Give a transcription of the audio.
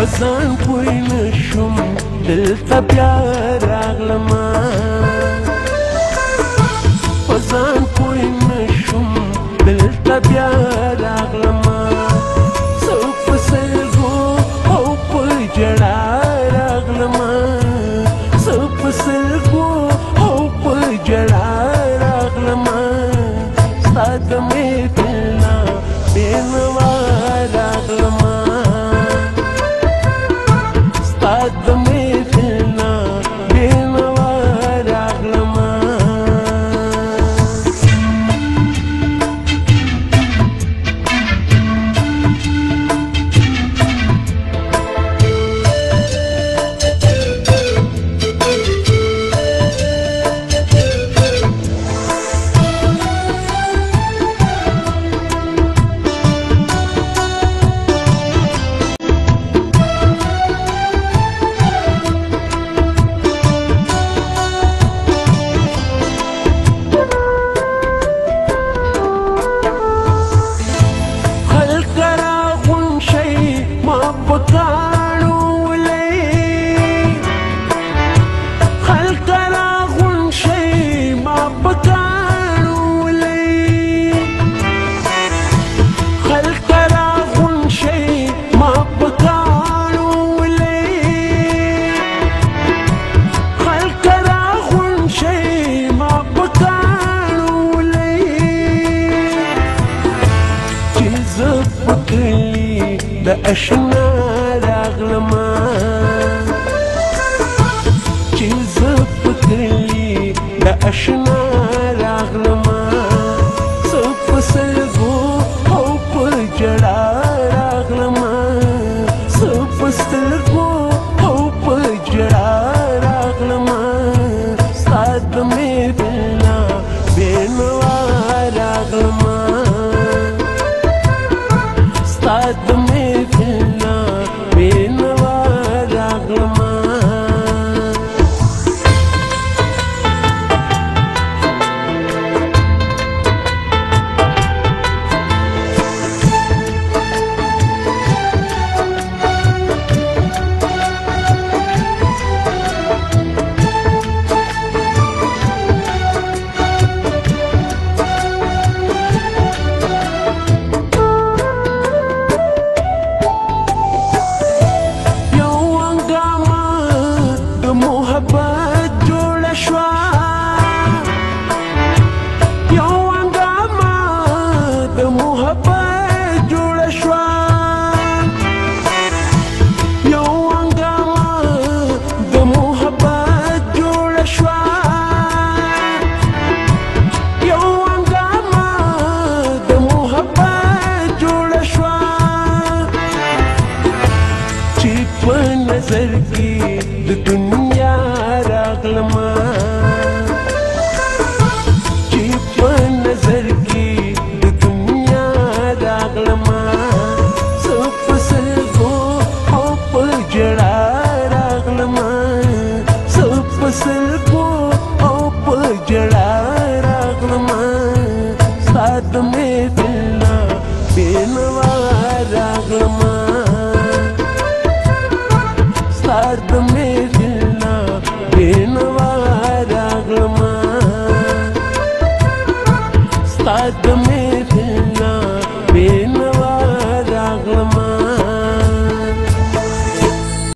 ځان پوی نشم دلته بیا راغلمه په ځان پوی نشم دلته بیا راغلمه څه په سترګو او په ژړا راغلمه څه په سترګو او په ژړا راغلمه ستا د محفل نه بېنوا راغلمه د اشنا راغلمه چې زه په کلي د اشنا راغلمه څه په سترګو او په ژړا راغلمه څه په سترګو او په ژړا راغلمه ستا د محفل نه بېنوا راغلمه ستا د نظر کی د دنیا راغلمه چې په نظر کی د دنیا راغلمه څه په سترګو او په ژړا راغلمه څه په سترګو او په ژړا راغلمه ستا د محفل نه بېنوا راغلمه ستا د محفل نه بېنوا راغلمه ستا د